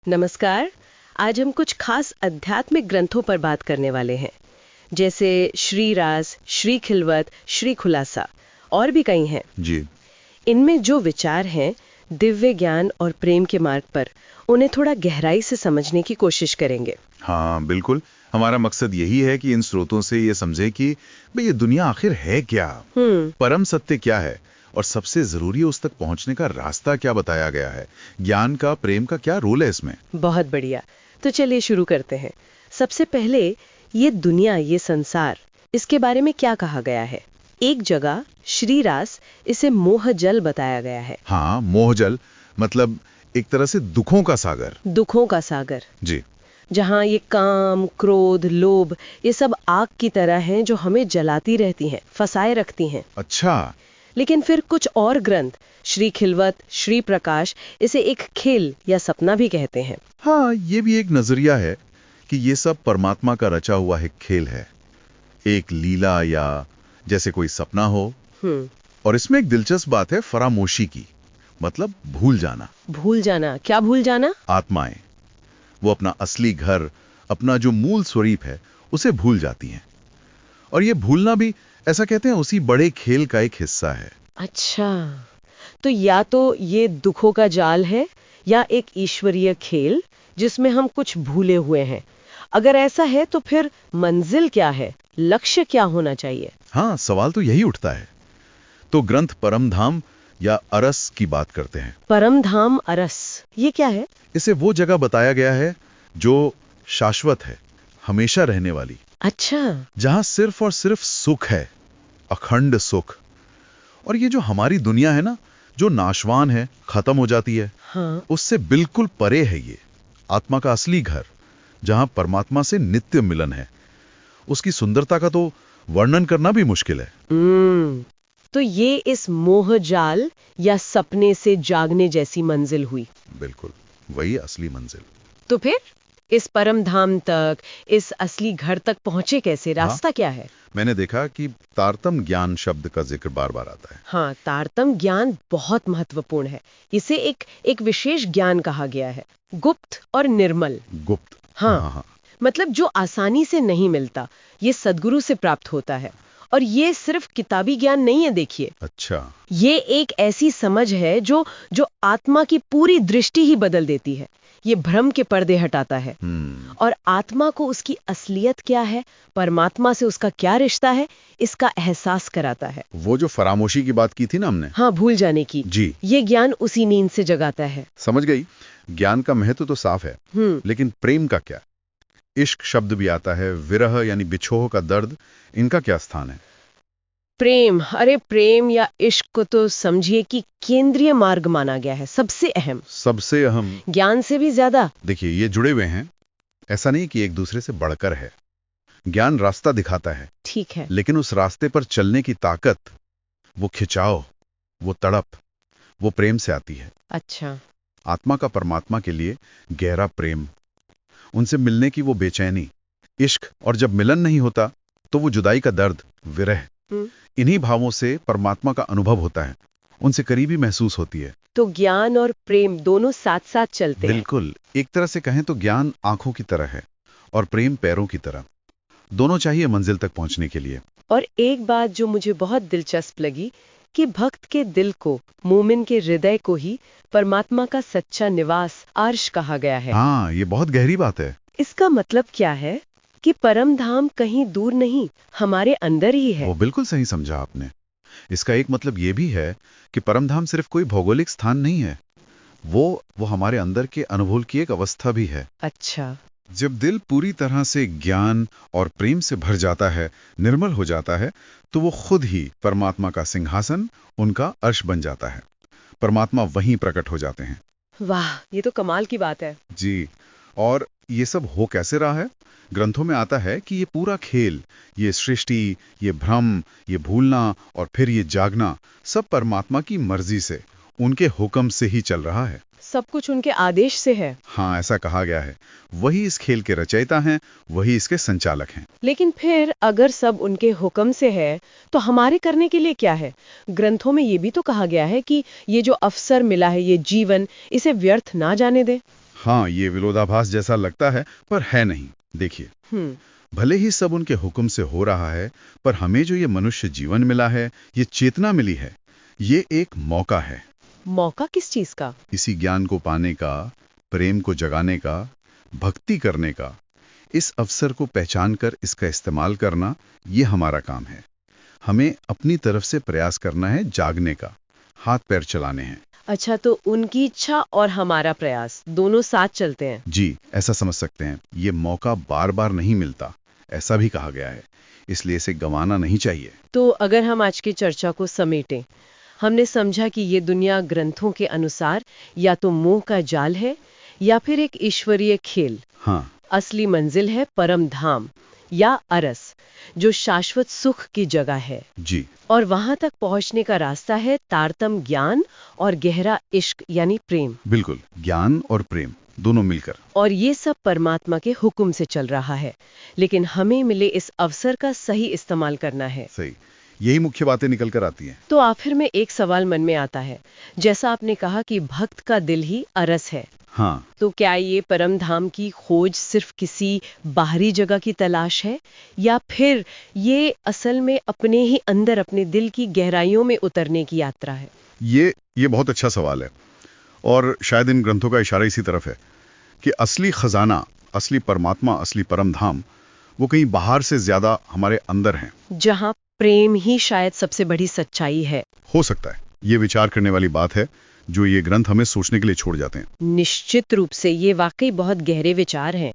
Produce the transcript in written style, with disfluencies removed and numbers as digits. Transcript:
नमस्कार। आज हम कुछ खास आध्यात्मिक ग्रंथों पर बात करने वाले हैं, जैसे श्री रास, श्री खिलवत, श्री खुलासा और भी कई हैं जी। इनमें जो विचार हैं दिव्य ज्ञान और प्रेम के मार्ग पर, उन्हें थोड़ा गहराई से समझने की कोशिश करेंगे। हाँ बिल्कुल, हमारा मकसद यही है कि इन स्रोतों से ये समझे कि भाई ये दुनिया आखिर है क्या, परम सत्य क्या है, और सबसे जरूरी उस तक पहुंचने का रास्ता क्या बताया गया है। ज्ञान का, प्रेम का क्या रोल है इसमें। बहुत बढ़िया। तो चलिए शुरू करते हैं। सबसे पहले ये दुनिया, ये संसार, इसके बारे में क्या कहा गया है। एक जगह श्री रास इसे मोह जल बताया गया है। हाँ, मोह जल मतलब एक तरह से दुखों का सागर। दुखों का सागर जी। जहाँ ये काम, क्रोध, लोभ, ये सब आग की तरह हैं जो हमें जलाती रहती हैं, फंसाए रखती हैं। अच्छा। लेकिन फिर कुछ और ग्रंथ, श्री खिलवत, श्री प्रकाश, इसे एक खेल या सपना भी कहते हैं। हाँ, ये भी एक नजरिया है कि ये सब परमात्मा का रचा हुआ एक खेल है, एक लीला, या जैसे कोई सपना हो। और इसमें एक दिलचस्प बात है फरामोशी की, मतलब भूल जाना। भूल जाना? क्या भूल जाना? आत्माएं वो अपना असली घर, अपना जो मूल स्वरूप है, उसे भूल जाती हैं। और ये भूलना भी, ऐसा कहते हैं, उसी बड़े खेल का एक हिस्सा है। अच्छा, तो या तो ये दुखों का जाल है या एक ईश्वरीय खेल जिसमें हम कुछ भूले हुए हैं। अगर ऐसा है तो फिर मंजिल क्या है, लक्ष्य क्या होना चाहिए? हाँ, सवाल तो यही उठता है। तो ग्रंथ परमधाम या अरस की बात करते हैं। परमधाम, अरस, ये क्या है? इसे वो जगह बताया गया है जो शाश्वत है, हमेशा रहने वाली। अच्छा। जहां सिर्फ और सिर्फ सुख है, अखंड सुख। और ये जो हमारी दुनिया है ना, जो नाशवान है, खत्म हो जाती है, हाँ। उससे बिल्कुल परे है ये आत्मा का असली घर, जहां परमात्मा से नित्य मिलन है। उसकी सुंदरता का तो वर्णन करना भी मुश्किल है। तो ये इस मोह जाल या सपने से जागने जैसी मंजिल हुई। बिल्कुल, वही असली मंजिल। तो फिर इस परम धाम तक, इस असली घर तक पहुंचे कैसे? रास्ता क्या है? मैंने देखा कि तारतम ज्ञान शब्द का जिक्र बार बार आता है। हाँ, तारतम ज्ञान बहुत महत्वपूर्ण है। इसे एक विशेष ज्ञान कहा गया है, गुप्त और निर्मल। गुप्त। हाँ। मतलब जो आसानी से नहीं मिलता, ये सद्गुरु से प्राप्त होता है। और ये सिर्फ किताबी ज्ञान नहीं है, देखिए। अच्छा। ये एक ऐसी समझ है जो आत्मा की पूरी दृष्टि ही बदल देती है। ये भ्रम के पर्दे हटाता है और आत्मा को उसकी असलियत क्या है, परमात्मा से उसका क्या रिश्ता है, इसका एहसास कराता है। वो जो फरामोशी की बात की थी ना हमने, हाँ, भूल जाने की। जी। ये ज्ञान उसी नींद से जगाता है। समझ गई। ज्ञान का महत्व तो साफ है, लेकिन प्रेम का क्या? इश्क शब्द भी आता है, विरह यानी बिछोह का दर्द, इनका क्या स्थान है? प्रेम, अरे प्रेम या इश्क को तो समझिए कि केंद्रीय मार्ग माना गया है, सबसे अहम, सबसे अहम। ज्ञान से भी ज्यादा। देखिए, ये जुड़े हुए हैं, ऐसा नहीं कि एक दूसरे से बढ़कर है। ज्ञान रास्ता दिखाता है, ठीक है, लेकिन उस रास्ते पर चलने की ताकत, वो खिंचाव, वो तड़प, वो प्रेम से आती है। अच्छा। आत्मा का परमात्मा के लिए गहरा प्रेम, उनसे मिलने की वो बेचैनी, इश्क, और जब मिलन नहीं होता तो वो जुदाई का दर्द, विरह। इन्हीं भावों से परमात्मा का अनुभव होता है, उनसे करीबी महसूस होती है। तो ज्ञान और प्रेम दोनों साथ साथ चलते हैं। बिल्कुल। एक तरह से कहें तो ज्ञान आंखों की तरह है और प्रेम पैरों की तरह। दोनों चाहिए मंजिल तक पहुंचने के लिए। और एक बात जो मुझे बहुत दिलचस्प लगी कि भक्त के दिल को, मोमिन के हृदय को ही परमात्मा का सच्चा निवास, अर्श कहा गया है। हाँ, ये बहुत गहरी बात है। इसका मतलब क्या है कि परम धाम कहीं दूर नहीं, हमारे अंदर ही है। वो बिल्कुल सही समझा आपने। इसका एक मतलब ये भी है कि परमधाम सिर्फ कोई भौगोलिक स्थान नहीं है, वो हमारे अंदर के अनुभव की एक अवस्था भी है। अच्छा। जब दिल पूरी तरह से ज्ञान और प्रेम से भर जाता है, निर्मल हो जाता है, तो वो खुद ही परमात्मा का सिंहासन, उनका अर्श बन जाता है। परमात्मा वहीं प्रकट हो जाते हैं। वाह, ये तो कमाल की बात है। जी। और ये सब हो कैसे रहा है? ग्रंथों में आता है कि ये पूरा खेल, ये सृष्टि, ये भ्रम, ये भूलना और फिर ये जागना, सब परमात्मा की मर्जी से, उनके हुक्म से ही चल रहा है। सब कुछ उनके आदेश से है। हाँ, ऐसा कहा गया है। वही इस खेल के रचयिता हैं, वही इसके संचालक हैं। लेकिन फिर अगर सब उनके हुक्म से है, तो हमारे करने के लिए क्या है? ग्रंथों में ये भी तो कहा गया है कि ये जो अवसर मिला है, ये जीवन, इसे व्यर्थ ना जाने दे। हाँ, ये विरोधाभास जैसा लगता है, पर है नहीं। देखिए, भले ही सब उनके हुक्म से हो रहा है, पर हमें जो ये मनुष्य जीवन मिला है, ये चेतना मिली है, ये एक मौका है। मौका किस चीज का? इसी ज्ञान को पाने का, प्रेम को जगाने का, भक्ति करने का। इस अवसर को पहचान कर इसका इस्तेमाल करना, ये हमारा काम है। हमें अपनी तरफ से प्रयास करना है जागने का, हाथ पैर चलाने हैं। अच्छा, तो उनकी इच्छा और हमारा प्रयास दोनों साथ चलते हैं? जी, ऐसा समझ सकते हैं। ये मौका बार बार नहीं मिलता, ऐसा भी कहा गया है, इसलिए इसे गंवाना नहीं चाहिए। तो अगर हम आज की चर्चा को समेटें, हमने समझा कि ये दुनिया ग्रंथों के अनुसार या तो मोह का जाल है या फिर एक ईश्वरीय खेल। हाँ, असली मंजिल है परम धाम या अरस, जो शाश्वत सुख की जगह है। जी, और वहां तक पहुंचने का रास्ता है तारतम ज्ञान और गहरा इश्क यानी प्रेम। बिल्कुल, ज्ञान और प्रेम दोनों मिलकर। और ये सब परमात्मा के हुक्म से चल रहा है, लेकिन हमें मिले इस अवसर का सही इस्तेमाल करना है। सही, यही मुख्य बातें निकल कर आती हैं। तो आखिर में एक सवाल मन में आता है, जैसा आपने कहा कि भक्त का दिल ही अरस है, हाँ, तो क्या ये परम धाम की खोज सिर्फ किसी बाहरी जगह की तलाश है, या फिर ये असल में अपने ही अंदर अपने दिल की गहराइयों में उतरने की यात्रा है? ये बहुत अच्छा सवाल है, और शायद इन ग्रंथों का इशारा इसी तरफ है कि असली खजाना, असली परमात्मा, असली परम धाम वो कहीं बाहर से ज्यादा हमारे अंदर हैं। जहाँ प्रेम ही शायद सबसे बड़ी सच्चाई है। हो सकता है, ये विचार करने वाली बात है जो ये ग्रंथ हमें सोचने के लिए छोड़ जाते हैं। निश्चित रूप से ये वाकई बहुत गहरे विचार हैं।